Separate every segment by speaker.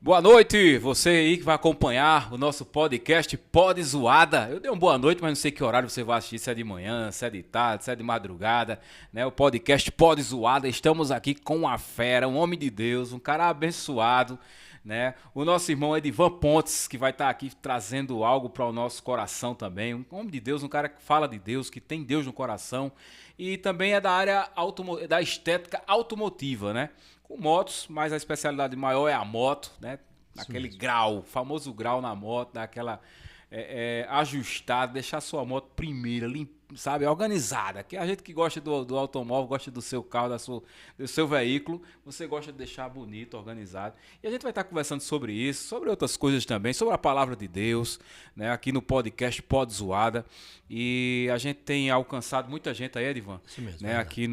Speaker 1: Boa noite, você aí que vai acompanhar o nosso podcast Pod Zoada. Eu dei uma boa noite, mas não sei que horário você vai assistir, se é de manhã, se é de tarde, se é de madrugada, né? O podcast Pod Zoada, estamos aqui com a fera, um homem de Deus, um cara abençoado, né? O nosso irmão Edivan Pontes, que vai estar aqui trazendo algo para o nosso coração também. Um homem de Deus, um cara que fala de Deus, que tem Deus no coração e também é da área da estética automotiva, né? Com motos, mas a especialidade maior é a moto, né? Aquele grau, famoso grau na moto, daquela ajustada, deixar a sua moto primeira, sabe, organizada. Que a gente que gosta do automóvel, gosta do seu carro, do seu veículo, você gosta de deixar bonito, organizado. E a gente vai estar conversando sobre isso, sobre outras coisas também, sobre a palavra de Deus, né? Aqui no podcast Pod Zoada. E a gente tem alcançado muita gente aí, Edivan,
Speaker 2: Isso mesmo,
Speaker 1: né? Aqui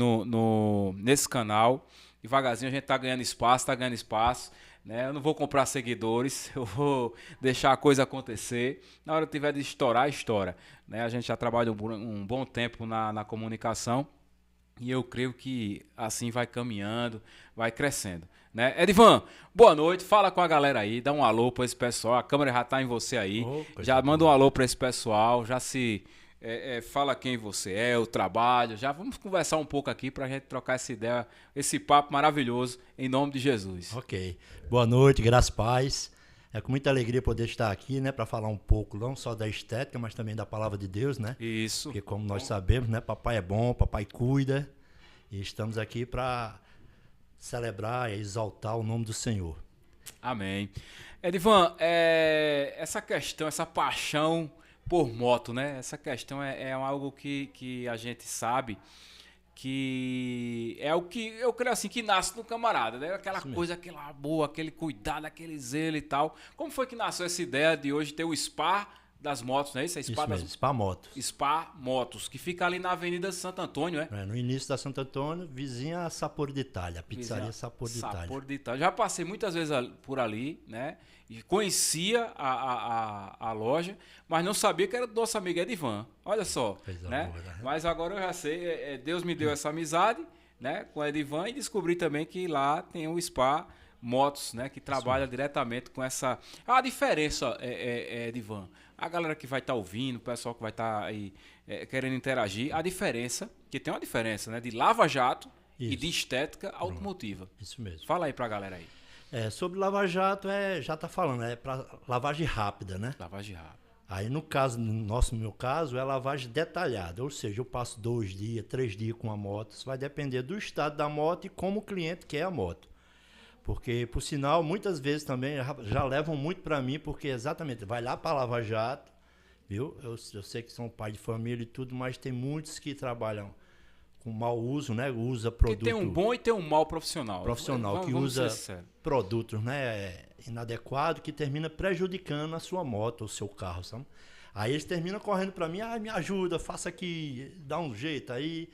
Speaker 1: nesse canal. Devagarzinho a gente tá ganhando espaço, né? Eu não vou comprar seguidores, eu vou deixar a coisa acontecer. Na hora que tiver de estourar, estoura, né? A gente já trabalha um bom tempo na comunicação e eu creio que assim vai caminhando, vai crescendo, né? Edivan, boa noite, fala com a galera aí, dá um alô para esse pessoal, a câmera já tá em você aí, já manda um alô para esse pessoal, já se... fala quem você é, o trabalho. Já vamos conversar um pouco aqui para a gente trocar essa ideia, esse papo maravilhoso, em nome de Jesus.
Speaker 2: Ok. Boa noite, graças a paz. É com muita alegria poder estar aqui, né, para falar um pouco não só da estética, mas também da palavra de Deus, né?
Speaker 1: Isso.
Speaker 2: Porque como nós sabemos, né, papai é bom, papai cuida, e estamos aqui para celebrar e exaltar o nome do Senhor.
Speaker 1: Amém. Edivan, essa questão, essa paixão por moto, né? Essa questão é algo que a gente sabe que é o que eu creio assim que nasce no camarada, né? Aquela coisa, aquela boa, aquele cuidado, aquele zelo e tal. Como foi que nasceu essa ideia de hoje ter o Spa das motos, né? Isso é Spa
Speaker 2: Isso mesmo,
Speaker 1: das
Speaker 2: Spa Motos.
Speaker 1: Spa Motos, que fica ali na Avenida Santo Antônio, né?
Speaker 2: No início da Santo Antônio, vizinha a Sapor de Itália, a pizzaria Sapor de Itália.
Speaker 1: Sapor de Itália. Já passei muitas vezes por ali, né? E conhecia a loja, mas não sabia que era do nosso amigo Edivan. Olha só, né?
Speaker 2: Boa, né?
Speaker 1: Mas agora eu já sei, Deus me deu essa amizade, né? Com o Edivan e descobri também que lá tem o Spa Motos, né? Que trabalha diretamente com essa... A diferença, Edivan, a galera que vai estar ouvindo, o pessoal que vai estar aí querendo interagir, a diferença, que tem uma diferença, né? De lava-jato e de estética automotiva.
Speaker 2: Isso mesmo.
Speaker 1: Fala aí pra galera aí.
Speaker 2: Sobre lava-jato, já tá falando, é para lavagem rápida, né?
Speaker 1: Lavagem rápida.
Speaker 2: Aí no meu caso, é lavagem detalhada, ou seja, eu passo 2 dias, 3 dias com a moto, isso vai depender do estado da moto e como o cliente quer a moto. Porque, por sinal, muitas vezes também já levam muito para mim, porque exatamente, vai lá para Lava Jato, viu? Eu sei que são pai de família e tudo, mas tem muitos que trabalham com mau uso, né? Usa produto...
Speaker 1: Porque tem um bom e tem um mau profissional.
Speaker 2: Que usa produtos, né, inadequados que termina prejudicando a sua moto ou seu carro, sabe? Aí eles terminam correndo para mim, me ajuda, faça aqui, dá um jeito aí.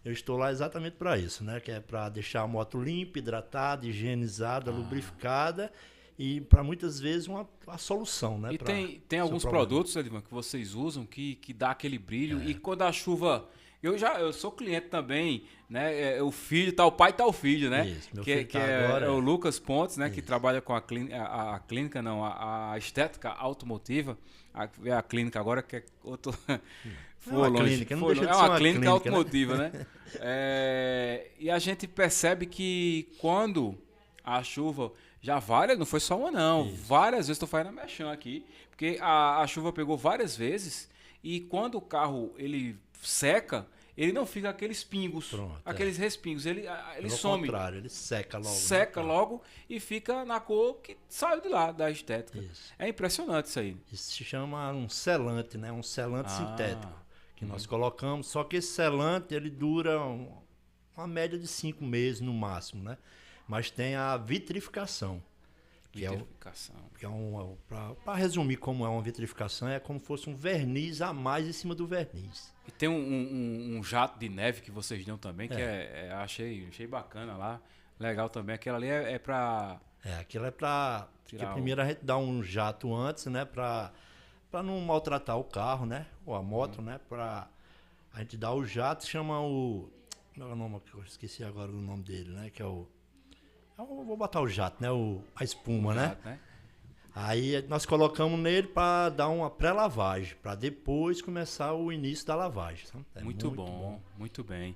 Speaker 2: Eu estou lá exatamente para isso, né? Que é para deixar a moto limpa, hidratada, higienizada, lubrificada e para muitas vezes uma solução, né?
Speaker 1: E tem alguns produtos, Edman, que vocês usam que dá aquele brilho e quando a chuva... Eu sou cliente também, né? O filho, tá o pai, tá o filho, né?
Speaker 2: Isso, meu
Speaker 1: que
Speaker 2: filho tá
Speaker 1: é
Speaker 2: agora,
Speaker 1: o Lucas Pontes, né? Isso. Que trabalha com a clínica, não, a estética automotiva. A clínica agora que é outro...
Speaker 2: É uma clínica, não deixa de ser uma clínica
Speaker 1: automotiva, né? E a gente percebe que quando a chuva... Já não foi só uma não, isso. Várias vezes, estou fazendo a mexão aqui, porque a chuva pegou várias vezes e quando o carro ele seca, ele não fica aqueles pingos, aqueles respingos, ele some.
Speaker 2: Ao contrário, ele seca logo.
Speaker 1: Seca logo e fica na cor que saiu de lá, da estética. Isso. É impressionante isso aí.
Speaker 2: Isso se chama um selante, né? Um selante sintético que nós colocamos, só que esse selante ele dura uma média de 5 meses no máximo, né? Mas tem a vitrificação. Para resumir como é uma vitrificação, é como se fosse um verniz a mais em cima do verniz.
Speaker 1: E tem um jato de neve que vocês dão também, que achei bacana lá. Legal também. Aquela ali é para...
Speaker 2: aquilo é para... Porque primeiro a gente dá um jato antes, né? Para não maltratar o carro, né? Ou a moto, né? A gente dá o jato, chama o... Como é o nome? Eu esqueci agora o nome dele, né? Que é o... Eu vou botar o jato, né? A espuma, né?
Speaker 1: Né?
Speaker 2: Aí nós colocamos nele para dar uma pré-lavagem, para depois começar o início da lavagem. Sabe? É
Speaker 1: Muito bom, muito bem.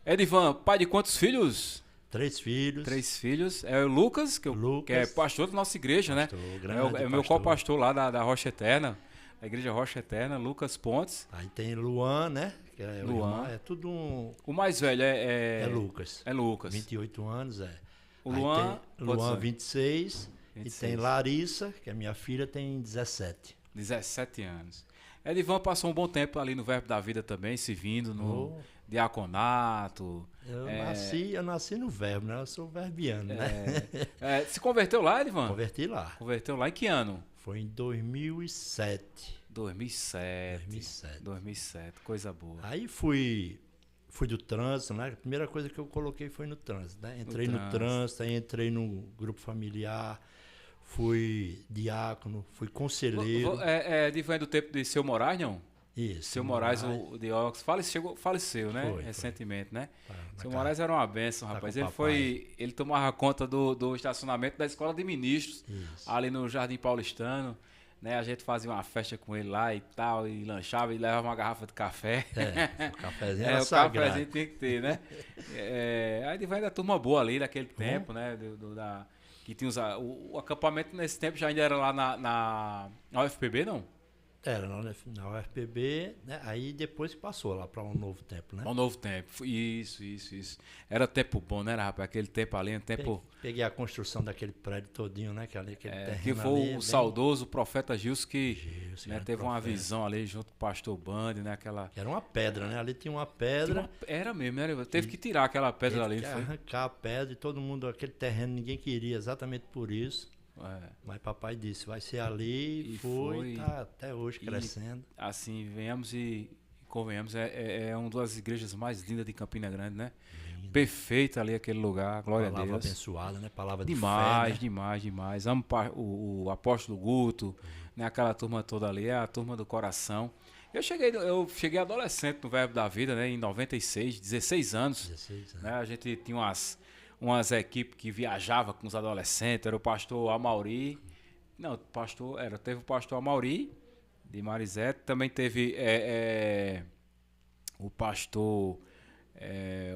Speaker 1: Edivan, pai de quantos filhos?
Speaker 2: 3 filhos.
Speaker 1: 3 filhos. É o Lucas, que é pastor da nossa igreja,
Speaker 2: pastor,
Speaker 1: né?
Speaker 2: grande
Speaker 1: É o meu co-pastor lá da Rocha Eterna, da igreja Rocha Eterna, Lucas Pontes.
Speaker 2: Aí tem Luan, né? Que é
Speaker 1: Luan.
Speaker 2: É tudo um...
Speaker 1: O mais velho
Speaker 2: É Lucas.
Speaker 1: É Lucas.
Speaker 2: 28 anos, é.
Speaker 1: O Luan...
Speaker 2: Aí tem Luan, 26.
Speaker 1: 26.
Speaker 2: E tem Larissa, que é minha filha, tem 17.
Speaker 1: 17 anos. Edivan passou um bom tempo ali no Verbo da Vida também, servindo no diaconato.
Speaker 2: Eu nasci no Verbo, né? Eu sou verbiano, né?
Speaker 1: Se converteu lá, Edivan?
Speaker 2: Converti lá.
Speaker 1: Converteu lá em que ano?
Speaker 2: Foi em 2007.
Speaker 1: 2007, coisa boa.
Speaker 2: Aí fui do trânsito, né? A primeira coisa que eu coloquei foi no trânsito, né? Entrei no trânsito, aí entrei no grupo familiar, fui diácono, fui conselheiro.
Speaker 1: Edivan é do tempo de Seu Moraes, não?
Speaker 2: Isso.
Speaker 1: Seu Moraes, o de Ox, faleceu, né? Recentemente, né? Seu Moraes era uma benção, rapaz. Ele tomava conta do estacionamento da Escola de Ministros, ali no Jardim Paulistano. Né, a gente fazia uma festa com ele lá e tal, e lanchava e levava uma garrafa de café.
Speaker 2: O cafezinho
Speaker 1: o cafezinho tinha que ter, né? Aí vai da turma boa ali daquele tempo, né? Que tinha o acampamento nesse tempo já ainda era lá na UFPB, não?
Speaker 2: Era na UFPB, né? Aí depois passou lá para um novo tempo, né?
Speaker 1: Um novo tempo, isso. Era tempo bom, né, rapaz? Aquele tempo ali, tempo...
Speaker 2: Peguei a construção daquele prédio todinho, né?
Speaker 1: Que foi o saudoso profeta Gilson que teve uma visão ali junto com o pastor Band, né?
Speaker 2: Era uma pedra, né? Ali tinha uma pedra.
Speaker 1: Era mesmo, teve que tirar aquela pedra ali.
Speaker 2: Arrancar a pedra e todo mundo, aquele terreno, ninguém queria exatamente por isso. Mas papai disse, vai ser ali, e foi, tá até hoje crescendo.
Speaker 1: Assim, venhamos e convenhamos, é uma das igrejas mais lindas de Campina Grande, né? Lindo. Perfeito ali aquele lugar, glória a Deus.
Speaker 2: Palavra abençoada, né? Palavra de
Speaker 1: demais,
Speaker 2: fé, né?
Speaker 1: demais. Amo o apóstolo Guto, né? Aquela turma toda ali, é a turma do coração. Eu cheguei adolescente no Verbo da Vida, né? Em 96, 16 anos.
Speaker 2: 16 anos.
Speaker 1: Né? A gente tinha umas equipes que viajavam com os adolescentes, era o pastor Amauri, teve o pastor Amauri, de Marizete, também teve o pastor,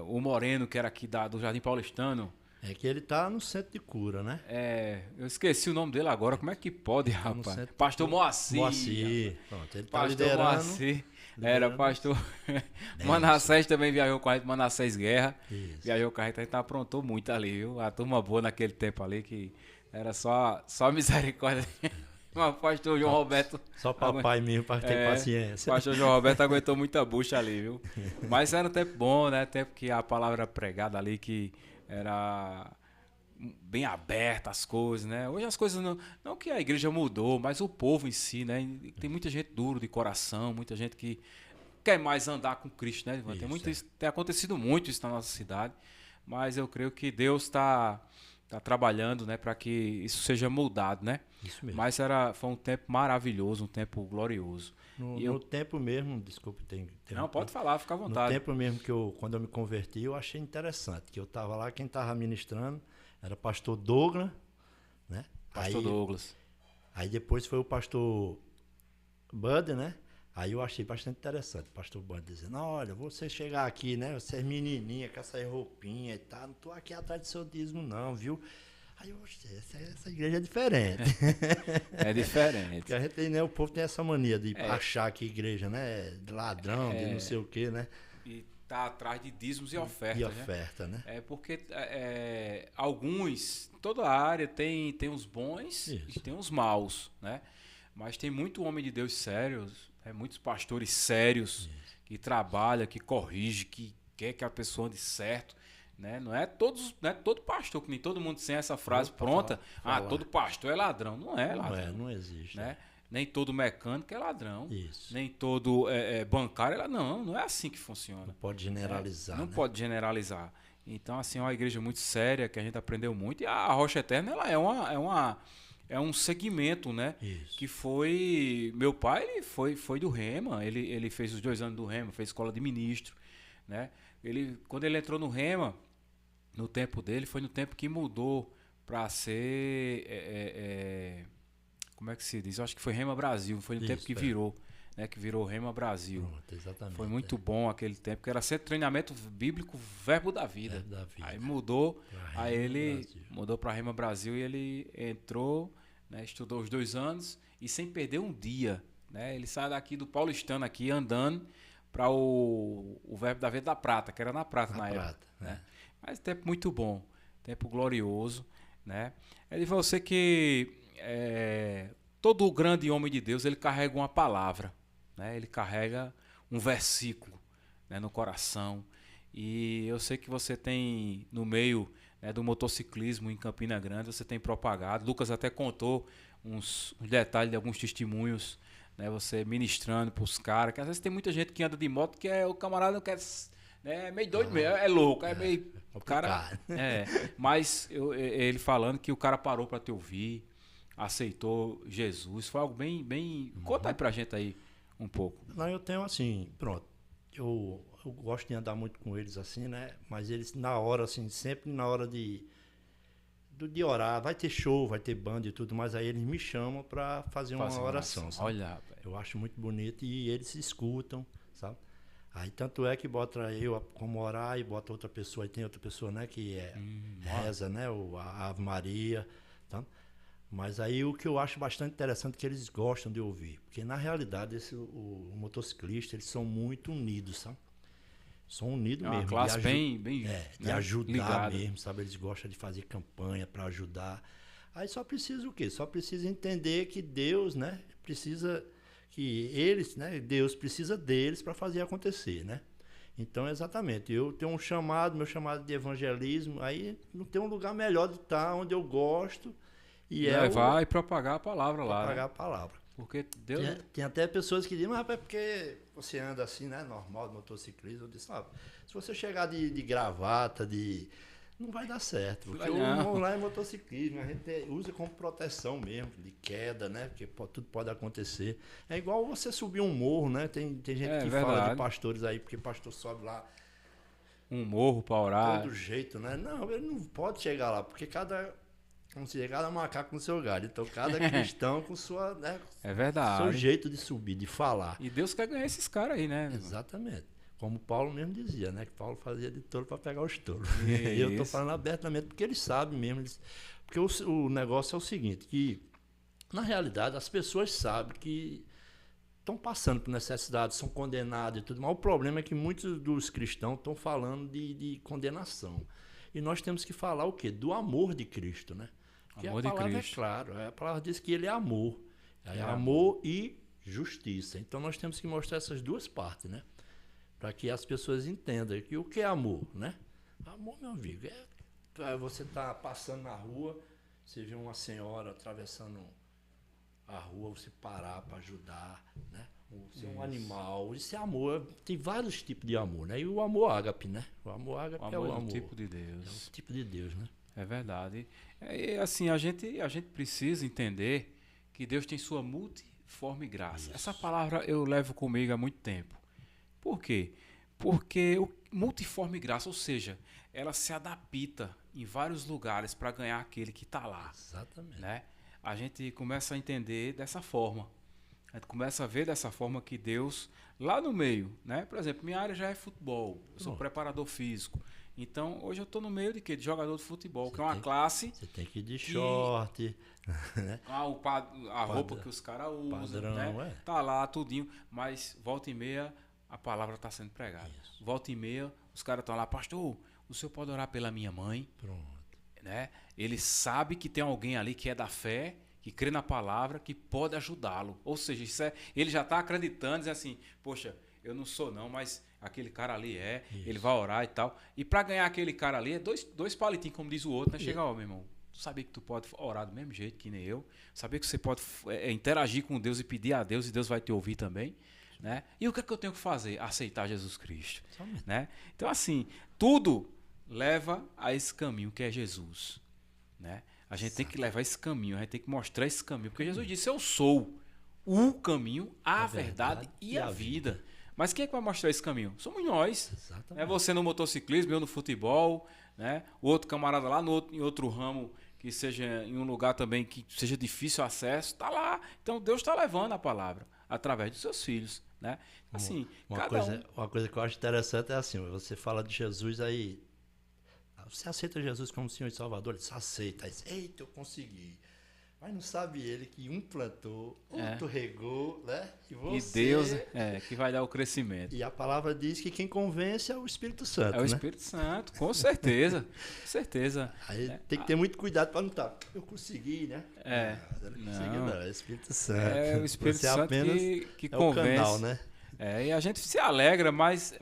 Speaker 1: o Moreno, que era aqui do Jardim Paulistano.
Speaker 2: É que ele tá no centro de cura, né?
Speaker 1: Eu esqueci o nome dele agora, como é que pode, rapaz? Pastor Moacir.
Speaker 2: Moacir. Pronto, ele tá
Speaker 1: pastor
Speaker 2: liderando.
Speaker 1: Moacir. Era pastor Manassés também viajou com a gente, Manassés Guerra.
Speaker 2: Isso.
Speaker 1: Viajou com a gente aprontou muito ali, viu? A turma boa naquele tempo ali, que era só misericórdia. O pastor João Roberto.
Speaker 2: Só papai mesmo para ter paciência.
Speaker 1: O pastor João Roberto aguentou muita bucha ali, viu? Mas era um tempo bom, né? Tempo que a palavra era pregada ali, que era bem aberta as coisas, né? Hoje as coisas não que a igreja mudou, mas o povo em si, né? Tem muita gente duro de coração, muita gente que quer mais andar com Cristo, né? Tem acontecido muito isso na nossa cidade, mas eu creio que Deus está trabalhando, né, para que isso seja mudado, né?
Speaker 2: Isso mesmo.
Speaker 1: Mas foi um tempo maravilhoso, um tempo glorioso.
Speaker 2: No tempo mesmo, desculpe,
Speaker 1: não, pode falar, fica à vontade.
Speaker 2: No tempo mesmo quando eu me converti, eu achei interessante, que eu estava lá, quem estava ministrando era pastor Douglas, né?
Speaker 1: Pastor Douglas.
Speaker 2: Aí depois foi o pastor Bud, né? Aí eu achei bastante interessante o pastor Bud dizendo, olha, você chegar aqui, né? Você é menininha, com essa roupinha e tal, não tô aqui atrás do seu dízimo não, viu? Aí eu achei, essa igreja é diferente.
Speaker 1: É diferente.
Speaker 2: Porque a gente tem, né? O povo tem essa mania de achar que igreja, né? De ladrão, de não sei o quê, né?
Speaker 1: E tá atrás de dízimos e ofertas.
Speaker 2: E oferta, né?
Speaker 1: É porque toda a área tem os bons e tem os maus, né? Mas tem muito homem de Deus sérios, muitos pastores sérios que trabalham, que corrigem, que quer que a pessoa ande certo. Né? Não é todo pastor, que nem todo mundo tem essa frase pronta. Todo pastor é ladrão. Não é ladrão.
Speaker 2: Não existe.
Speaker 1: Né? Nem todo mecânico é ladrão.
Speaker 2: Isso.
Speaker 1: Nem todo bancário é ladrão. Não é assim que funciona.
Speaker 2: Não pode generalizar.
Speaker 1: Não pode generalizar. Então, assim, é uma igreja muito séria, que a gente aprendeu muito. E a Rocha Eterna, ela é um segmento, né?
Speaker 2: Isso.
Speaker 1: Que foi... Meu pai, ele foi do Rema. Ele fez os 2 anos do Rema, fez escola de ministro, né? Quando ele entrou no Rema, no tempo dele, foi no tempo que mudou para ser... como é que se diz? Eu acho que foi Rema Brasil, foi no tempo que virou, né? Que virou Rema Brasil.
Speaker 2: Pronto, exatamente.
Speaker 1: Foi muito bom aquele tempo, que era Centro de Treinamento Bíblico Verbo da Vida.
Speaker 2: Verbo da Vida.
Speaker 1: Aí mudou, aí ele
Speaker 2: Brasil.
Speaker 1: mudou para Rema Brasil e ele entrou, né? Estudou os 2 anos e sem perder um dia, né? Ele saiu daqui do Paulistano aqui andando para o Verbo da Vida da Prata, que era na Prata na época, né? Mas tempo muito bom, tempo glorioso, né? Ele falou você que todo grande homem de Deus, ele carrega uma palavra, né? Ele carrega um versículo, né, no coração. E eu sei que você tem no meio, né, do motociclismo em Campina Grande, você tem propagado. Lucas até contou uns detalhes de alguns testemunhos, né, você ministrando para os caras, que às vezes tem muita gente que anda de moto que o camarada não quer, né, é meio doido mesmo, é louco, é meio o cara, mas ele falando que o cara parou para te ouvir, aceitou Jesus, foi algo bem. Conta aí pra gente aí um pouco.
Speaker 2: Não, eu tenho assim, pronto. Eu gosto de andar muito com eles assim, né? Mas eles na hora, assim, sempre na hora de orar, vai ter show, vai ter banda e tudo, mas aí eles me chamam para fazer uma oração, sabe?
Speaker 1: Olha, rapaz.
Speaker 2: Eu acho muito bonito e eles se escutam, sabe? Aí tanto é que bota eu como orar e bota outra pessoa, aí tem outra pessoa, né, que reza, né, a Ave Maria, tá? Mas aí o que eu acho bastante interessante é que eles gostam de ouvir, porque na realidade o motociclista, eles são muito unidos, sabe? São unidos mesmo.
Speaker 1: Uma classe bem
Speaker 2: de ajudar
Speaker 1: ligada
Speaker 2: mesmo, sabe? Eles gostam de fazer campanha para ajudar. Aí só precisa o quê? Só precisa entender que Deus, né, precisa que eles, né, Deus precisa deles para fazer acontecer, né? Então, exatamente, eu tenho um chamado, meu chamado de evangelismo, aí não tem um lugar melhor de estar onde eu gosto e
Speaker 1: levar e propagar a palavra lá.
Speaker 2: Propagar a palavra.
Speaker 1: Porque Deus...
Speaker 2: Tem até pessoas que dizem, mas rapaz, porque você anda assim, né, normal, de motociclismo. Eu disse, se você chegar de gravata, não vai dar certo. Porque lá é motociclismo, a gente usa como proteção mesmo, de queda, né? Porque tudo pode acontecer. É igual você subir um morro, né? Tem gente que fala de pastores aí, porque pastor sobe lá.
Speaker 1: Um morro para orar.
Speaker 2: Todo jeito, né? Não, ele não pode chegar lá, porque como se cada macaco no seu galho. Então, cada cristão com sua, né, seu jeito de subir, de falar.
Speaker 1: E Deus quer ganhar esses caras aí, né?
Speaker 2: Exatamente. Como Paulo mesmo dizia, né? Que Paulo fazia de touro para pegar os touros. E eu estou falando abertamente porque eles sabem mesmo. Porque o negócio é o seguinte, que na realidade as pessoas sabem que estão passando por necessidade, são condenados e tudo, mas o problema é que muitos dos cristãos estão falando de condenação. E nós temos que falar o quê? Do amor de Cristo, né? Porque a palavra é clara, a palavra diz que ele é amor. É amor e justiça. Então nós temos que mostrar essas duas partes, né? Para que as pessoas entendam que o que é amor, né? Amor, meu amigo, você tá passando na rua, você vê uma senhora atravessando a rua, você parar para ajudar, né? Você é um animal, isso é amor. Tem vários tipos de amor, né? E o amor ágape, né? O amor ágape é o amor.
Speaker 1: Tipo de Deus.
Speaker 2: É o tipo de Deus, né?
Speaker 1: É verdade. E assim, a gente precisa entender que Deus tem sua multiforme graça. Isso. Essa palavra eu levo comigo há muito tempo. Por quê? Porque o multiforme graça, ou seja, ela se adapta em vários lugares para ganhar aquele que está lá.
Speaker 2: Exatamente.
Speaker 1: Né? A gente começa a entender dessa forma. A gente começa a ver dessa forma que Deus, lá no meio, né? Por exemplo, minha área já é futebol, eu sou preparador físico. Então, hoje eu estou no meio de quê? De jogador de futebol, que é uma classe...
Speaker 2: Você tem que ir de short, né?
Speaker 1: A roupa que os caras usam, padrão, né? Tá lá, tudinho, mas volta e meia a palavra está sendo pregada. Isso. Volta e meia, os caras estão lá, pastor, o senhor pode orar pela minha mãe?
Speaker 2: Pronto.
Speaker 1: Né? Ele sabe que tem alguém ali que é da fé, que crê na palavra, que pode ajudá-lo. Ou seja, ele já está acreditando, dizendo assim, poxa, eu não sou não, mas aquele cara ali ele vai orar e tal. E para ganhar aquele cara ali, é dois palitinhos, como diz o outro, né? Chega, ó, meu irmão, tu sabia que tu pode orar do mesmo jeito que nem eu, sabia que você pode interagir com Deus e pedir a Deus, e Deus vai te ouvir também. Né? E o que é que eu tenho que fazer? Aceitar Jesus Cristo. Né? Então, assim, tudo leva a esse caminho que é Jesus. Né? A gente tem que levar esse caminho, a gente tem que mostrar esse caminho. Porque Jesus disse, eu sou o caminho, a verdade e a vida. Mas quem é que vai mostrar esse caminho? Somos nós. É você no motociclismo, eu no futebol, né? O outro camarada lá em outro ramo, que seja em um lugar também que seja difícil acesso, está lá. Então Deus está levando a palavra através dos seus filhos, né? Assim,
Speaker 2: Uma coisa que eu acho interessante é assim, você fala de Jesus aí, você aceita Jesus como Senhor e Salvador? Ele diz, aceita. Aí, eita, eu consegui. Mas não sabe ele que um plantou, outro regou, né?
Speaker 1: E Deus que vai dar o crescimento.
Speaker 2: E a palavra diz que quem convence é o Espírito Santo,
Speaker 1: É o Espírito Santo, com certeza. Com certeza.
Speaker 2: Aí tem que ter muito cuidado para não estar. Eu consegui, né?
Speaker 1: Não,
Speaker 2: é o Espírito Santo.
Speaker 1: É o Espírito
Speaker 2: Você
Speaker 1: Santo
Speaker 2: apenas
Speaker 1: que
Speaker 2: é
Speaker 1: convence.
Speaker 2: o canal, né?
Speaker 1: E a gente se alegra, mas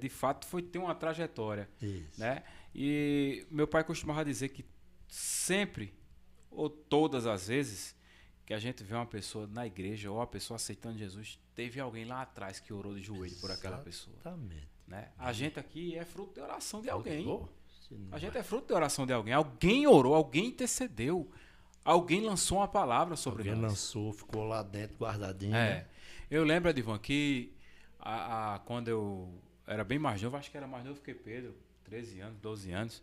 Speaker 1: de fato tem uma trajetória.
Speaker 2: Isso.
Speaker 1: Né? E meu pai costumava dizer que sempre, ou todas as vezes, que a gente vê uma pessoa na igreja ou a pessoa aceitando Jesus, teve alguém lá atrás que orou de joelho por aquela pessoa.
Speaker 2: Exatamente.
Speaker 1: Né? A gente aqui é fruto de oração de alguém. A gente
Speaker 2: é
Speaker 1: é fruto de oração de alguém. Alguém orou, alguém intercedeu. Alguém lançou uma palavra sobre
Speaker 2: alguém
Speaker 1: nós.
Speaker 2: Lançou, ficou lá dentro, guardadinho. Né?
Speaker 1: Eu lembro, Edivan, que quando eu era bem mais novo, acho que era mais novo que Pedro, 13 anos, 12 anos.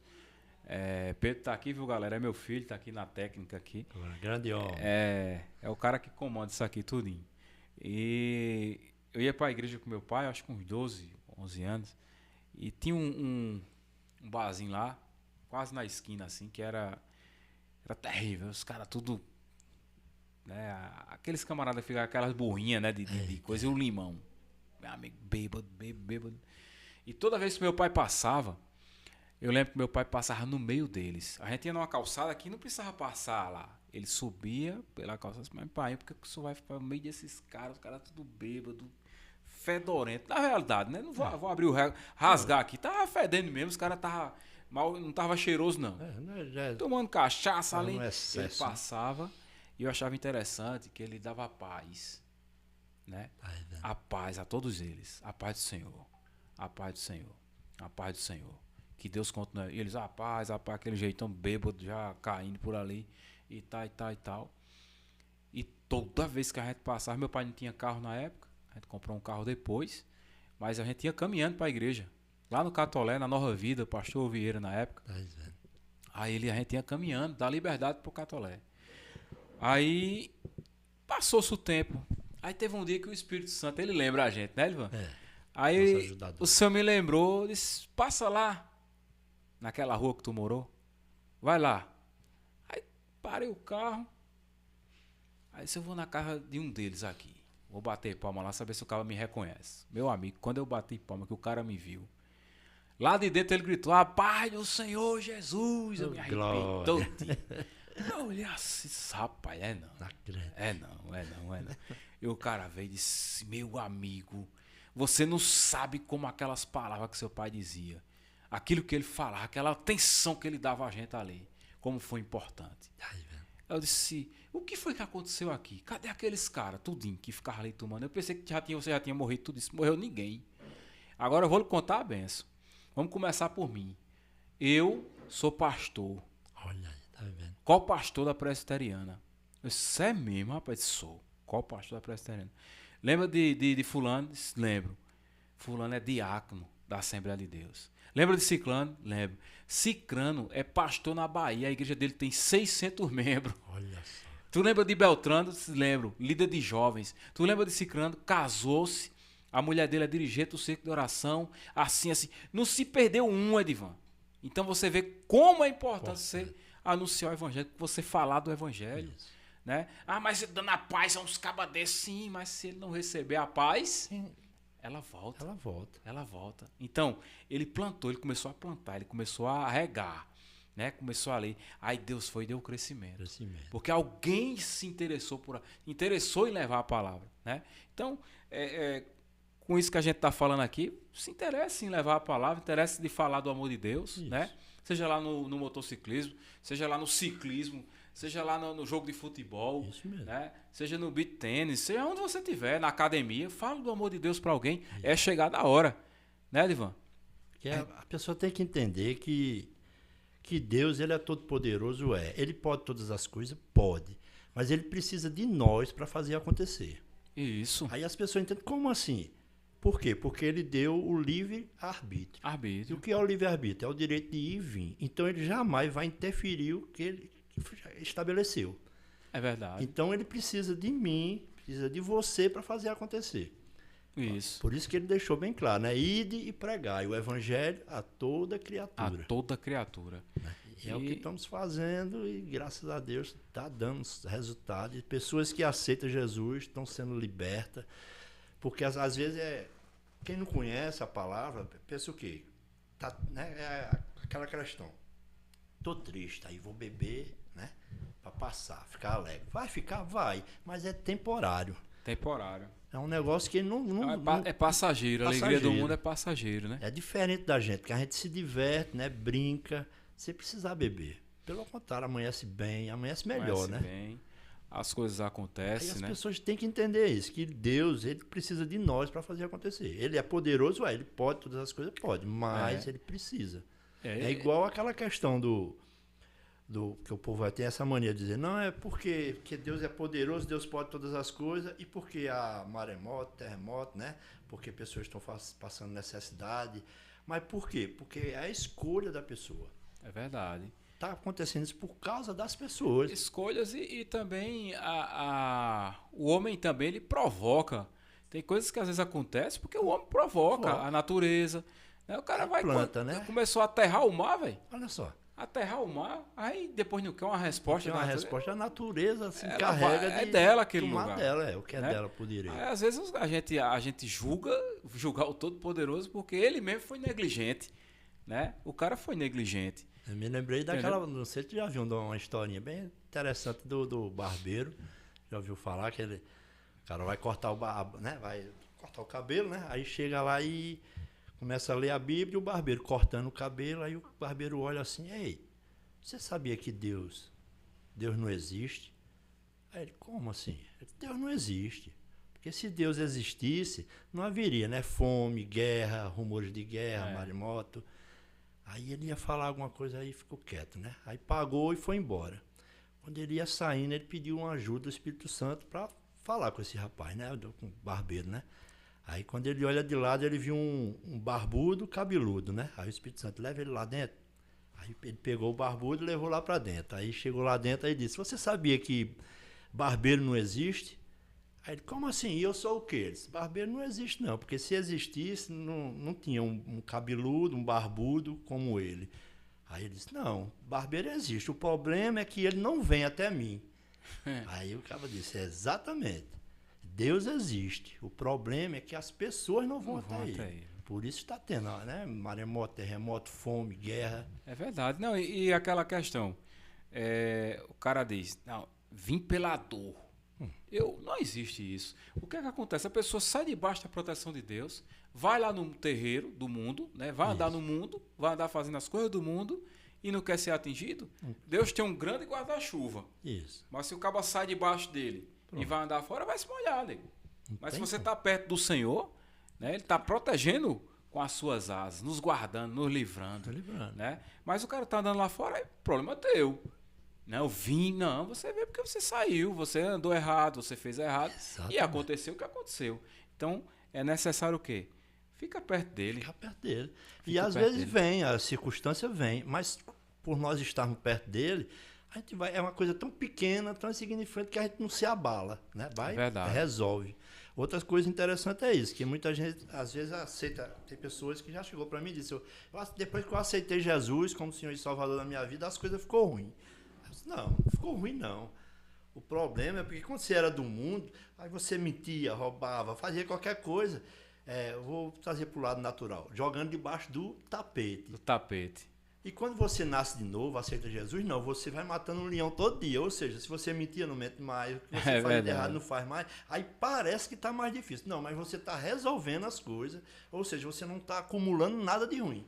Speaker 1: Pedro tá aqui, viu, galera? É meu filho, tá aqui na técnica aqui.
Speaker 2: Grande homem.
Speaker 1: É o cara que comanda isso aqui tudinho. E eu ia pra igreja com meu pai, acho que uns 12, 11 anos. E tinha um barzinho lá, quase na esquina, assim, que era terrível. Os caras tudo... Né, aqueles camaradas que ficam aquelas burrinhas, né, de coisa, e o limão. Meu amigo, bêbado. E toda vez que meu pai passava, eu lembro que meu pai passava no meio deles. A gente ia numa calçada que não precisava passar lá. Ele subia pela calçada, mas pai, por que o senhor vai ficar no meio desses caras? Os caras tudo bêbado, fedorento. Na realidade, né? Não vou abrir rasgar aqui. Tava fedendo mesmo, os caras tava mal, não tava cheiroso não. Tomando cachaça ali. Ele passava e eu achava interessante que ele dava paz, né? A paz a todos eles. A paz do Senhor. A paz do Senhor. A paz do Senhor. Que Deus continue. E eles, a paz, aquele jeitão bêbado já caindo por ali. E tal. E toda vez que a gente passava, meu pai não tinha carro na época. A gente comprou um carro depois. Mas a gente ia caminhando para a igreja. Lá no Catolé, na Nova Vida, pastor Vieira na época. Aí a gente ia caminhando, da Liberdade pro Catolé. Aí passou-se o tempo. Aí teve um dia que o Espírito Santo, ele lembra a gente, né, Ivan? Aí o senhor me lembrou, disse, passa lá, naquela rua que tu morou, vai lá. Aí parei o carro, aí disse, eu vou na casa de um deles aqui, vou bater palma lá, saber se o cara me reconhece. Meu amigo, quando eu bati palma, que o cara me viu, lá de dentro ele gritou, a paz do Senhor Jesus, eu me arrepiei todo. Eu olhei assim, rapaz, é não. E o cara veio e disse, meu amigo, você não sabe como aquelas palavras que seu pai dizia, aquilo que ele falava, aquela atenção que ele dava a gente ali, como foi importante. Eu disse, o que foi que aconteceu aqui? Cadê aqueles caras, tudinho, que ficavam ali tomando? Eu pensei que você já tinha morrido, tudo isso, morreu ninguém. Agora eu vou lhe contar a benção. Vamos começar por mim. Eu sou pastor.
Speaker 2: Olha aí, tá vendo?
Speaker 1: Qual pastor da presbiteriana? Eu disse, é mesmo, rapaz? Sou. Qual pastor da presbiteriana? Lembra de fulano? Lembro. Fulano é diácono da Assembleia de Deus. Lembra de Ciclano? Lembro. Cicrano é pastor na Bahia. A igreja dele tem 600 membros.
Speaker 2: Olha só.
Speaker 1: Tu lembra de Beltrano? Lembro. Líder de jovens. Tu lembra de Cicrano? Casou-se. A mulher dele é dirigente do Centro de Oração. Assim. Não se perdeu um, Edivan. Então você vê como é importante você anunciar o evangelho, você falar do evangelho. Isso. Né? Mas dando a paz a uns cabas desses, sim, mas se ele não receber a paz, ela volta. Então, ele plantou, ele começou a plantar, ele começou a regar, né? Começou a ler. Aí Deus foi e deu o crescimento. Porque alguém se interessou em levar a palavra, né? Então, com isso que a gente está falando aqui, se interessa em levar a palavra, interessa de falar do amor de Deus, né? Seja lá no motociclismo, seja lá no ciclismo, seja lá no jogo de futebol, né? Seja no beach tênis, seja onde você estiver, na academia, fala do amor de Deus para alguém, é chegar da hora, né, Edivan?
Speaker 2: A pessoa tem que entender que Deus, ele é todo poderoso, ele pode todas as coisas, pode, mas ele precisa de nós para fazer acontecer.
Speaker 1: Isso.
Speaker 2: Aí as pessoas entendem, como assim? Por quê? Porque ele deu o livre-arbítrio. E
Speaker 1: Arbítrio.
Speaker 2: o que é o livre-arbítrio? É o direito de ir e vir. Então ele jamais vai interferir o que ele estabeleceu.
Speaker 1: É verdade.
Speaker 2: Então ele precisa de mim, precisa de você para fazer acontecer.
Speaker 1: Isso.
Speaker 2: Por isso que ele deixou bem claro, né? Ide e pregai o evangelho a toda
Speaker 1: A
Speaker 2: criatura.
Speaker 1: toda criatura.
Speaker 2: E é o que estamos fazendo e graças a Deus está dando resultado. E pessoas que aceitam Jesus estão sendo libertas. Porque às vezes quem não conhece a palavra pensa o quê? Tá, né? É aquela questão. Tô triste, aí vou beber, né? Para passar, ficar alegre. Vai ficar? Vai. Mas é temporário.
Speaker 1: Temporário.
Speaker 2: É um negócio que não
Speaker 1: É passageiro. A alegria do mundo é passageiro, né?
Speaker 2: é diferente da gente, que a gente se diverte, né? Brinca, sem precisar beber. Pelo contrário, amanhece bem, amanhece melhor,
Speaker 1: Conhece
Speaker 2: né?
Speaker 1: bem, as coisas
Speaker 2: Aí
Speaker 1: acontecem,
Speaker 2: as
Speaker 1: né?
Speaker 2: pessoas têm que entender isso, que Deus, ele precisa de nós para fazer acontecer. Ele é poderoso, ele pode, todas as coisas pode, mas ele precisa. É igual aquela questão do que o povo vai ter essa mania de dizer, não, é porque Deus é poderoso, Deus pode todas as coisas, e porque há maremoto, terremoto, né? Porque pessoas estão passando necessidade. Mas por quê? Porque é a escolha da pessoa.
Speaker 1: É verdade.
Speaker 2: Está acontecendo isso por causa das pessoas.
Speaker 1: Escolhas e também o homem também ele provoca. Tem coisas que às vezes acontecem porque o homem provoca a natureza. Né? O cara vai
Speaker 2: planta, né?
Speaker 1: começou a aterrar o mar, velho.
Speaker 2: Olha só.
Speaker 1: Aterrar o mar, aí depois não quer uma resposta.
Speaker 2: Tem uma
Speaker 1: da natureza.
Speaker 2: resposta, a natureza se
Speaker 1: Ela
Speaker 2: encarrega
Speaker 1: vai- é
Speaker 2: de
Speaker 1: dela aquele
Speaker 2: tomar
Speaker 1: lugar,
Speaker 2: dela, o que é
Speaker 1: né?
Speaker 2: dela por direito.
Speaker 1: Aí, às vezes a gente julgar o Todo-Poderoso porque ele mesmo foi negligente. Né? O cara foi negligente.
Speaker 2: Eu me lembrei daquela, não sei se tu já viu uma historinha bem interessante do barbeiro. Já ouviu falar que o cara vai cortar né? Vai cortar o cabelo, né? Aí chega lá e começa a ler a Bíblia e o barbeiro cortando o cabelo, aí o barbeiro olha assim, ei, você sabia que Deus não existe? Aí ele, como assim? Deus não existe. Porque se Deus existisse, não haveria, né? Fome, guerra, rumores de guerra, maremoto. Aí ele ia falar alguma coisa, aí ficou quieto, né? Aí pagou e foi embora. Quando ele ia saindo, ele pediu uma ajuda do Espírito Santo para falar com esse rapaz, né? Com o barbeiro, né? Aí quando ele olha de lado, ele viu um barbudo cabeludo, né? Aí o Espírito Santo leva ele lá dentro. Aí ele pegou o barbudo e levou lá para dentro. Aí chegou lá dentro e disse, você sabia que barbeiro não existe? Aí ele, como assim? E eu sou o quê? Ele disse, barbeiro não existe não, porque se existisse, não tinha um cabeludo, um barbudo como ele. Aí ele disse, não, barbeiro existe, o problema é que ele não vem até mim. Aí o cara disse, exatamente, Deus existe, o problema é que as pessoas não vão até ele. Por isso está tendo, né? Maremoto, terremoto, fome, guerra.
Speaker 1: É verdade. Não, e aquela questão, o cara diz, não, vim pela dor. Não existe isso. O que é que acontece? A pessoa sai debaixo da proteção de Deus, vai lá no terreiro do mundo, né? Vai andar no mundo, vai andar fazendo as coisas do mundo e não quer ser atingido. Deus tem um grande guarda-chuva.
Speaker 2: Isso.
Speaker 1: Mas se o cabo sai debaixo dele e vai andar fora, vai se molhar, nego. Mas se você está perto do Senhor, né? Ele está protegendo com as suas asas, nos guardando, nos livrando.
Speaker 2: Tá livrando.
Speaker 1: Né? Mas o cara está andando lá fora, é problema teu. Não, não, você vê porque você saiu, você andou errado, você fez errado.
Speaker 2: Exatamente.
Speaker 1: E aconteceu o que aconteceu. Então, é necessário o quê? Fica perto dele.
Speaker 2: Fica perto dele. E
Speaker 1: Fica
Speaker 2: às
Speaker 1: perto
Speaker 2: vezes
Speaker 1: dele.
Speaker 2: vem, a circunstância vem, mas por nós estarmos perto dele, a gente vai, é uma coisa tão pequena, tão insignificante que a gente não se abala, né? Vai,
Speaker 1: Verdade.
Speaker 2: resolve. Outra coisa interessante é isso, que muita gente às vezes aceita, tem pessoas que já chegou para mim e disse, depois que eu aceitei Jesus como Senhor e Salvador da minha vida, as coisas ficou ruim. Não ficou ruim não. O problema é porque quando você era do mundo, aí você mentia, roubava, fazia qualquer coisa. Eu vou trazer para o lado natural, jogando debaixo do tapete.
Speaker 1: Do tapete.
Speaker 2: E quando você nasce de novo, aceita Jesus, não, você vai matando um leão todo dia. Ou seja, se você mentia, não mente mais. O que você faz
Speaker 1: verdade.
Speaker 2: de errado, não faz mais. Aí parece que está mais difícil. Não, mas você está resolvendo as coisas. Ou seja, você não está acumulando nada de ruim.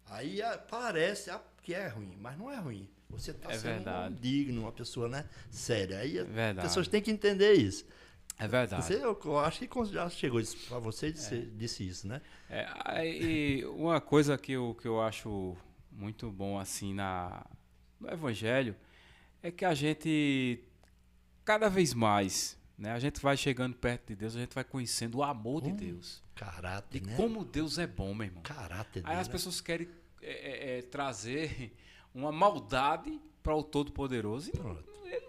Speaker 2: Aí parece que é ruim, mas não é ruim. Você está sendo digno, uma pessoa, né, séria. Aí as pessoas têm que entender isso.
Speaker 1: É verdade.
Speaker 2: Eu acho que já chegou para você e disse isso, né?
Speaker 1: E uma coisa que eu acho muito bom assim no Evangelho é que a gente cada vez mais, né? A gente vai chegando perto de Deus, a gente vai conhecendo o amor de Deus.
Speaker 2: Caráter,
Speaker 1: E
Speaker 2: né?
Speaker 1: como Deus é bom, meu irmão.
Speaker 2: Caráter
Speaker 1: Aí as
Speaker 2: dele,
Speaker 1: pessoas querem trazer uma maldade para o Todo-Poderoso. E
Speaker 2: Pronto.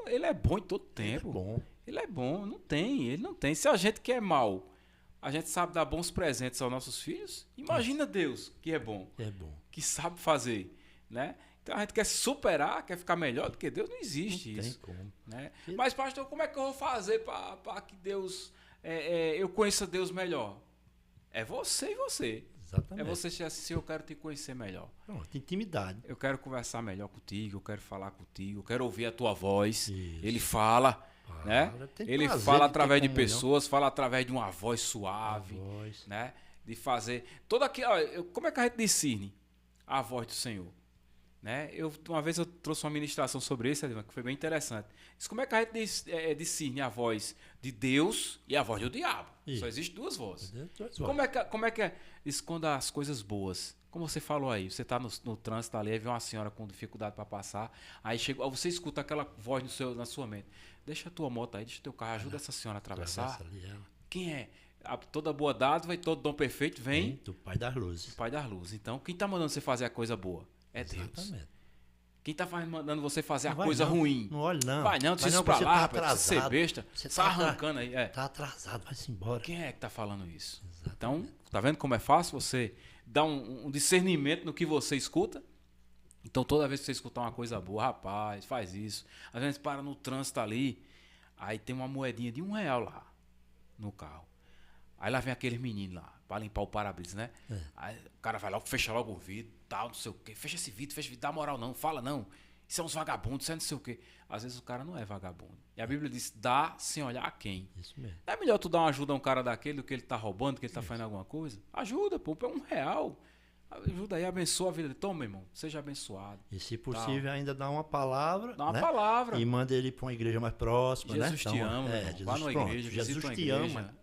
Speaker 1: ele é bom em todo tempo.
Speaker 2: É bom.
Speaker 1: Ele é bom, ele não tem. Se a gente que é mal, a gente sabe dar bons presentes aos nossos filhos, imagina Deus que é bom,
Speaker 2: É bom.
Speaker 1: que sabe fazer, né? Então a gente quer se superar, quer ficar melhor do que Deus, não existe
Speaker 2: Não
Speaker 1: isso.
Speaker 2: tem como.
Speaker 1: Né? Mas, pastor, como é que eu vou fazer para que Deus, eu conheça Deus melhor? É você e você.
Speaker 2: Exatamente.
Speaker 1: É você dizer assim, eu quero te conhecer melhor.
Speaker 2: Pronto, intimidade.
Speaker 1: Eu quero conversar melhor contigo, eu quero falar contigo, eu quero ouvir a tua voz.
Speaker 2: Isso.
Speaker 1: Ele fala, né?
Speaker 2: Tem
Speaker 1: Ele
Speaker 2: prazer
Speaker 1: fala
Speaker 2: de ter
Speaker 1: através de
Speaker 2: comunhão.
Speaker 1: pessoas, fala através de uma voz suave,
Speaker 2: Voz.
Speaker 1: né? De fazer todo aquilo. Como é que a gente discerne a voz do Senhor? Né? Uma vez eu trouxe uma ministração sobre isso, que foi bem interessante. Disse, como é que a gente discerne a voz de Deus e a voz do diabo?
Speaker 2: Isso.
Speaker 1: Só existem duas vozes.
Speaker 2: Duas
Speaker 1: Como é que é isso quando as coisas boas? Como você falou aí, você está no trânsito ali, aí vê uma senhora com dificuldade para passar, aí você escuta aquela voz na sua mente. Deixa a tua moto aí, deixa o teu carro, ajuda essa senhora a atravessar.
Speaker 2: Atravessa ali, ela.
Speaker 1: Quem é? Toda boa dádiva e todo dom perfeito vem
Speaker 2: Do Pai das Luzes.
Speaker 1: do Pai das Luzes. Então, quem está mandando você fazer a coisa boa? É Deus.
Speaker 2: Exatamente.
Speaker 1: Quem está mandando você fazer a
Speaker 2: Não vai
Speaker 1: coisa
Speaker 2: não.
Speaker 1: ruim?
Speaker 2: Não olhe não.
Speaker 1: Vai não, deixa isso
Speaker 2: porque
Speaker 1: pra lá,
Speaker 2: tá
Speaker 1: rapaz, deixa ser
Speaker 2: atrasado.
Speaker 1: besta.
Speaker 2: Você
Speaker 1: Tá
Speaker 2: tá
Speaker 1: arrancando aí.
Speaker 2: Tá atrasado, vai-se embora.
Speaker 1: Quem é que tá falando isso? Então, tá vendo como é fácil você dar um discernimento no que você escuta? Então, toda vez que você escutar uma coisa boa, rapaz, faz isso. Às vezes para no trânsito ali, aí tem uma moedinha de R$1 lá no carro. Aí lá vem aqueles meninos lá, pra limpar o para-brisa, né? Aí o cara vai logo, fecha logo o vidro, tal, não sei o quê. Fecha esse vidro, dá moral não, fala não. Isso é uns vagabundos, isso é não sei o quê. Às vezes o cara não é vagabundo. E a Bíblia diz, dá sem olhar a quem.
Speaker 2: Isso mesmo.
Speaker 1: É melhor tu dar uma ajuda a um cara daquele do que ele tá roubando, do que ele tá fazendo alguma coisa? Ajuda, pô, é R$1. Ajuda aí, abençoa a vida dele. Toma, meu irmão, seja abençoado.
Speaker 2: E se possível, ainda dá uma palavra.
Speaker 1: Dá uma
Speaker 2: né?
Speaker 1: palavra.
Speaker 2: E manda ele para uma igreja mais próxima.
Speaker 1: Jesus
Speaker 2: né?
Speaker 1: te ama, meu irmão.
Speaker 2: Jesus,
Speaker 1: Vá numa
Speaker 2: pronto.
Speaker 1: igreja,
Speaker 2: Jesus
Speaker 1: visita uma
Speaker 2: te
Speaker 1: igreja.
Speaker 2: ama.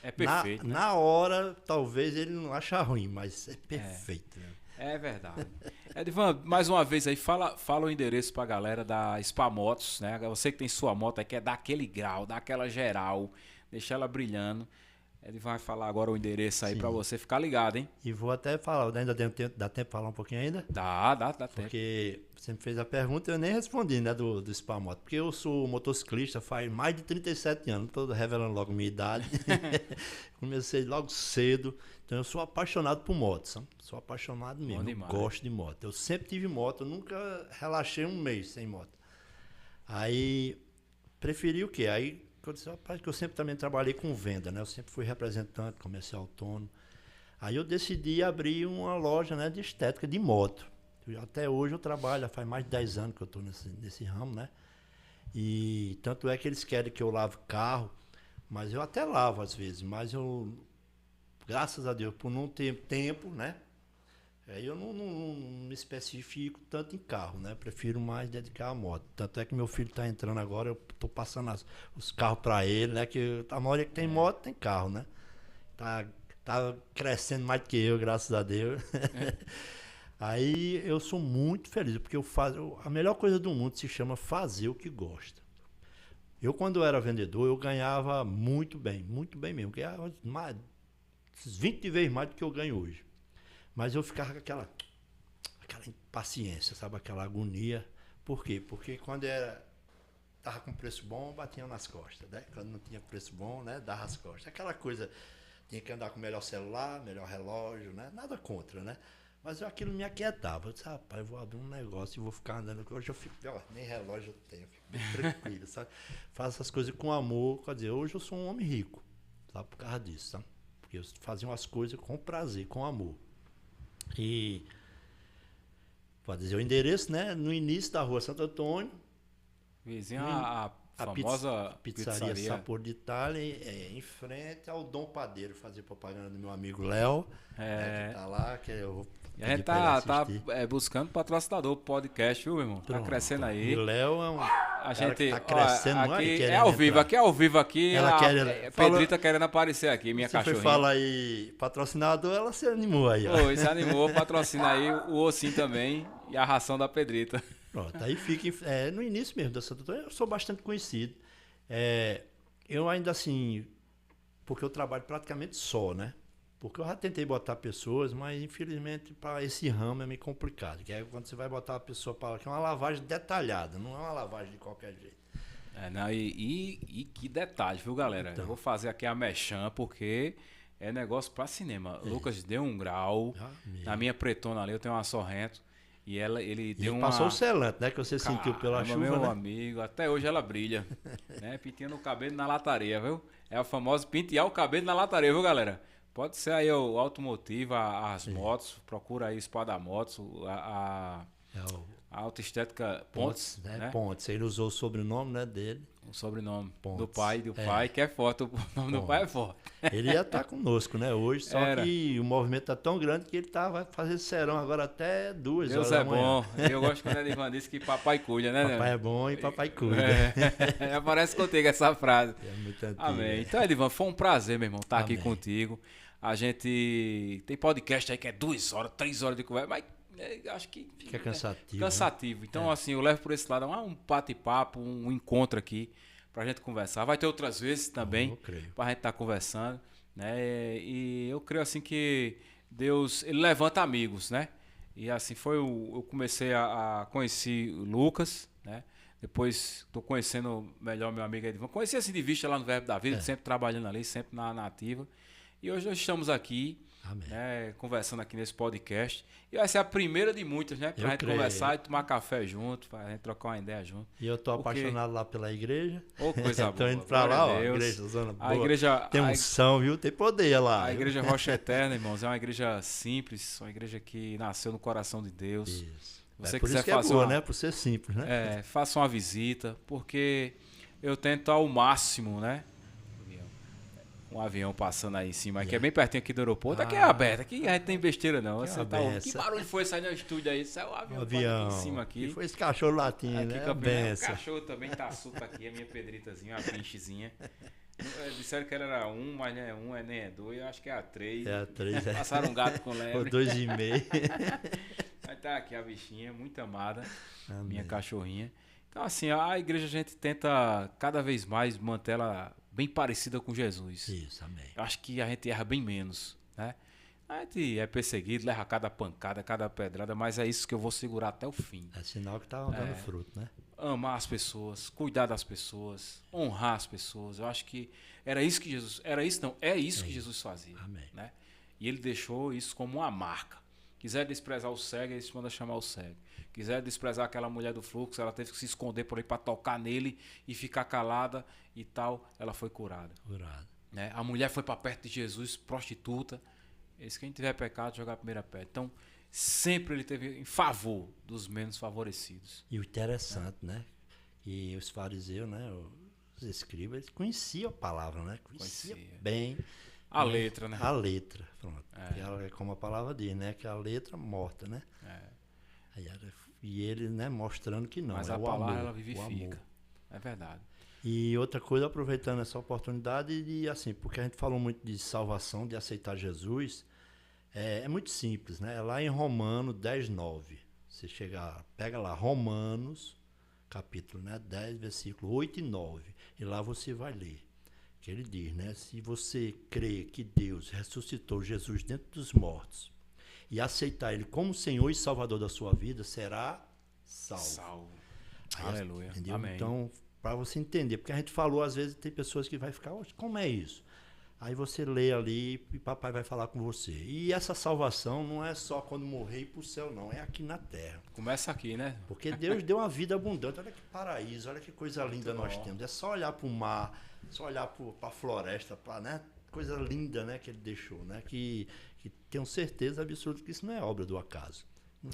Speaker 1: É perfeito. né?
Speaker 2: Na hora, talvez ele não ache ruim, mas é perfeito. Né?
Speaker 1: É verdade. Edivan, mais uma vez aí, fala o endereço pra galera da Spa Motos, né? Você que tem sua moto aí, quer dar aquele grau, dar aquela geral, deixar ela brilhando. Edivan vai falar agora o endereço aí
Speaker 2: Sim.
Speaker 1: pra você ficar ligado, hein?
Speaker 2: E vou até falar, ainda dá tempo de falar um pouquinho ainda?
Speaker 1: Dá tempo.
Speaker 2: Porque você me fez a pergunta e eu nem respondi, né, do Spa Moto. Porque eu sou motociclista faz mais de 37 anos, estou revelando logo minha idade. Comecei logo cedo, então eu sou apaixonado por moto, sabe? Sou apaixonado mesmo, eu
Speaker 1: demais.
Speaker 2: gosto de moto. Eu sempre tive moto, eu nunca relaxei um mês sem moto. Aí, preferi o quê? Aí, eu disse, rapaz, que eu sempre também trabalhei com venda, né? Eu sempre fui representante, comercial autônomo. Aí eu decidi abrir uma loja, né, de estética de moto. Até hoje eu trabalho, faz mais de 10 anos que eu estou nesse ramo, né? E tanto é que eles querem que eu lave carro, mas eu até lavo às vezes, mas eu, graças a Deus, por não ter tempo, né? Aí eu não me especifico tanto em carro, né? Prefiro mais dedicar à moto. Tanto é que meu filho está entrando agora, eu estou passando os carros para ele, né? Que a maioria que tem moto tem carro, né? Tá crescendo mais do que eu, graças a Deus. Aí eu sou muito feliz, porque a melhor coisa do mundo se chama fazer o que gosta. Eu, quando eu era vendedor, eu ganhava muito bem mesmo. Ganhava 20 vezes mais do que eu ganho hoje. Mas eu ficava com aquela impaciência, sabe? Aquela agonia. Por quê? Porque quando tava com preço bom, batia nas costas, né? Quando não tinha preço bom, né? Dava as costas. Aquela coisa, tinha que andar com o melhor celular, melhor relógio, né? Nada contra, né? Mas aquilo me aquietava. Eu disse, rapaz, eu vou abrir um negócio e vou ficar andando. Hoje eu fico, nem relógio eu tenho, eu fico bem tranquilo, sabe? Faço essas coisas com amor. Quer dizer, hoje eu sou um homem rico, sabe? Por causa disso, sabe? Porque eu fazia umas coisas com prazer, com amor. E, pode dizer, o endereço, né? No início da rua Santo Antônio.
Speaker 1: Vizinho a famosa
Speaker 2: pizzaria Sapor de Itália, em frente ao Dom Padeiro, fazer propaganda do meu amigo Léo, que tá lá, que eu vou
Speaker 1: e a gente tá buscando patrocinador pro podcast, viu, meu irmão?
Speaker 2: Pronto.
Speaker 1: Tá crescendo aí.
Speaker 2: E o Léo é um
Speaker 1: A gente
Speaker 2: tá crescendo,
Speaker 1: aqui é ao vivo, aqui
Speaker 2: Ela
Speaker 1: a
Speaker 2: quer-
Speaker 1: Pedrita querendo aparecer aqui, minha
Speaker 2: Você foi
Speaker 1: cachorrinha.
Speaker 2: falar aí patrocinador, ela se animou aí, ó.
Speaker 1: Oi, se animou, patrocina aí o ossinho também e a ração da Pedrita.
Speaker 2: Pronto, aí fica no início mesmo da Santo Antônio, eu sou bastante conhecido. Eu ainda assim, porque eu trabalho praticamente só, né? Porque eu já tentei botar pessoas, mas infelizmente para esse ramo é meio complicado. Que é quando você vai botar uma pessoa para lá, que é uma lavagem detalhada, não é uma lavagem de qualquer jeito.
Speaker 1: Não, e que detalhe, viu, galera?
Speaker 2: Então.
Speaker 1: Eu vou fazer aqui a mechan, porque é negócio pra cinema. Lucas deu um grau. Na minha pretona ali, eu tenho uma Sorrento. E ele deu uma.
Speaker 2: Passou o selante, né? Que você sentiu pela
Speaker 1: Caramba,
Speaker 2: chuva,
Speaker 1: meu
Speaker 2: né?
Speaker 1: amigo, até hoje ela brilha. Né? Penteando o cabelo na lataria, viu? É o famoso pentear o cabelo na lataria, viu, galera? Pode ser aí o automotivo, as motos, procura aí Espada Motos,
Speaker 2: É o
Speaker 1: a Autoestética Pontes, né?
Speaker 2: Pontes. Ele usou o sobrenome, né, dele.
Speaker 1: O sobrenome
Speaker 2: Pontes.
Speaker 1: do pai, que é forte. O nome do pai é forte.
Speaker 2: Ele ia estar conosco, né, hoje, só
Speaker 1: Era.
Speaker 2: que o movimento tá tão grande que ele vai fazer serão agora até 2 horas
Speaker 1: Deus
Speaker 2: da
Speaker 1: é
Speaker 2: manhã.
Speaker 1: bom. Eu gosto quando a Ivan disse que papai cuida, né?
Speaker 2: Papai é bom e papai cuida.
Speaker 1: Aparece contigo essa frase.
Speaker 2: É muito antigo.
Speaker 1: Amém. Então, Edivan, foi um prazer, meu irmão, estar aqui
Speaker 2: Amém.
Speaker 1: contigo. A gente tem podcast aí que é 2 horas, 3 horas de conversa, mas acho que
Speaker 2: Fica cansativo.
Speaker 1: cansativo. Então, assim, eu levo por esse lado um bate-papo, um encontro aqui pra gente conversar. Vai ter outras vezes também
Speaker 2: Eu creio.
Speaker 1: pra gente estar conversando, né? E eu creio assim que Deus, ele levanta amigos, né? E assim eu comecei a conhecer o Lucas, né? Depois estou conhecendo melhor meu amigo Edvan. Conheci assim de vista lá no Verbo da Vida, sempre trabalhando ali, sempre na ativa. E hoje nós estamos aqui, né, conversando aqui nesse podcast. E vai ser a primeira de muitas, né? Pra gente conversar e tomar café junto, pra gente trocar uma ideia junto.
Speaker 2: E eu tô apaixonado lá pela igreja.
Speaker 1: Ô, coisa boa.
Speaker 2: Tô indo pra lá, ó, igreja, zona boa.
Speaker 1: A igreja,
Speaker 2: tem unção, viu? Tem poder lá.
Speaker 1: A igreja Rocha Eterna, irmãos, é uma igreja simples, uma igreja que nasceu no coração de Deus.
Speaker 2: Isso.
Speaker 1: Você
Speaker 2: por
Speaker 1: quiser
Speaker 2: isso que
Speaker 1: fazer
Speaker 2: é boa, né? Por ser simples, né?
Speaker 1: faça uma visita, porque eu tento ao máximo, né? Um avião passando aí em cima, que é bem pertinho aqui do aeroporto. Aqui é aberto, aqui a gente tem besteira não. Você tá ouvindo. Que barulho foi sair no estúdio aí? Saiu o avião aqui em cima aqui.
Speaker 2: E foi esse cachorro latindo, né?
Speaker 1: O cachorro também tá solto aqui, a minha pedritazinha, uma pinchezinha. Disseram que era 1, mas não é 1, nem é 2, eu acho que é a 3.
Speaker 2: É a 3.
Speaker 1: Passaram um gato com lebre.
Speaker 2: Ou 2,5.
Speaker 1: Mas tá aqui a bichinha, muito amada,
Speaker 2: Amém.
Speaker 1: minha cachorrinha. Então assim, a igreja a gente tenta cada vez mais manter ela bem parecida com Jesus.
Speaker 2: Isso, amém.
Speaker 1: Eu acho que a gente erra bem menos, né? A gente é perseguido, leva cada pancada, cada pedrada, mas é isso que eu vou segurar até o fim.
Speaker 2: É sinal que tá dando fruto, né?
Speaker 1: Amar as pessoas, cuidar das pessoas, honrar as pessoas. Eu acho que é isso que Jesus fazia.
Speaker 2: Amém.
Speaker 1: Né? E ele deixou isso como uma marca. Quiser desprezar o cego, ele se manda chamar o cego. Quiser desprezar aquela mulher do fluxo, ela teve que se esconder por aí para tocar nele e ficar calada e tal. Ela foi curada. Né? A mulher foi para perto de Jesus, prostituta. Quem tiver pecado, jogar a primeira pedra. Então, sempre ele teve em favor dos menos favorecidos.
Speaker 2: E o interessante, né? E os fariseus, né? Os escribas, eles conheciam a palavra, né? Conhecia bem.
Speaker 1: A letra, né?
Speaker 2: A letra, pronto. É como a palavra diz, né? Que a letra morta, né? E ele, né, mostrando que não.
Speaker 1: Mas
Speaker 2: é
Speaker 1: a
Speaker 2: o
Speaker 1: palavra,
Speaker 2: amor,
Speaker 1: ela vivifica. É verdade.
Speaker 2: E outra coisa, aproveitando essa oportunidade, de assim, porque a gente falou muito de salvação, de aceitar Jesus, é muito simples, né? É lá em Romanos 10:9. Você pega lá, Romanos, capítulo, né, 10, versículo 8 e 9. E lá você vai ler. Que ele diz, né? Se você crê que Deus ressuscitou Jesus dentro dos mortos e aceitar ele como Senhor e Salvador da sua vida, será salvo.
Speaker 1: Aleluia.
Speaker 2: Entendeu?
Speaker 1: Amém.
Speaker 2: Então, para você entender, porque a gente falou, às vezes tem pessoas que vai ficar, como é isso? Aí você lê ali e papai vai falar com você. E essa salvação não é só quando morrer e ir para o céu, não. É aqui na terra.
Speaker 1: Começa aqui, né?
Speaker 2: Porque Deus deu uma vida abundante. Olha que paraíso, olha que coisa linda nós temos. É só olhar para o mar, só olhar para a floresta, né? Coisa linda, né, que ele deixou, né? Que tenho certeza absoluta que isso não é obra do acaso.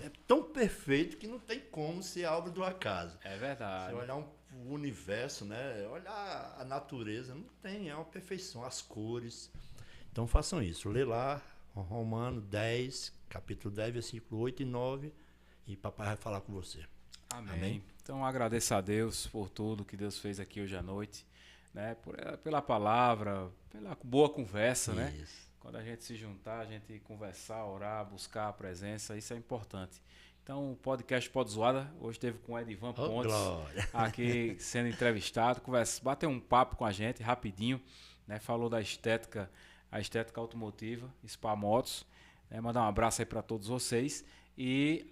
Speaker 2: É tão perfeito que não tem como ser obra do acaso.
Speaker 1: É verdade.
Speaker 2: Você olhar o universo, né? Olhar a natureza, não tem, é uma perfeição, as cores. Então façam isso, lê lá, Romano 10, capítulo 10, versículo 8 e 9, e papai vai falar com você.
Speaker 1: Amém. Então agradeço a Deus por tudo que Deus fez aqui hoje à noite, né? Pela palavra, pela boa conversa,
Speaker 2: Isso.
Speaker 1: né? Quando a gente se juntar, a gente conversar, orar, buscar a presença, isso é importante. Então, o podcast Pod Zoada hoje teve com o Edivan Pontes
Speaker 2: glória.
Speaker 1: aqui sendo entrevistado, bateu um papo com a gente rapidinho, né? Falou da estética, a estética automotiva, Spa Motos. Né? Mandar um abraço aí para todos vocês e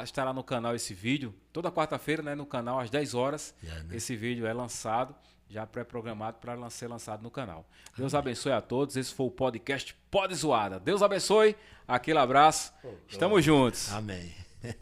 Speaker 1: estará no canal esse vídeo toda quarta-feira, né? No canal às 10 horas.
Speaker 2: Né?
Speaker 1: Esse vídeo é lançado, já pré-programado para ser lançado no canal. Deus abençoe a todos. Esse foi o podcast Pod Zoada. Deus abençoe. Aquele abraço. Estamos juntos.
Speaker 2: Amém.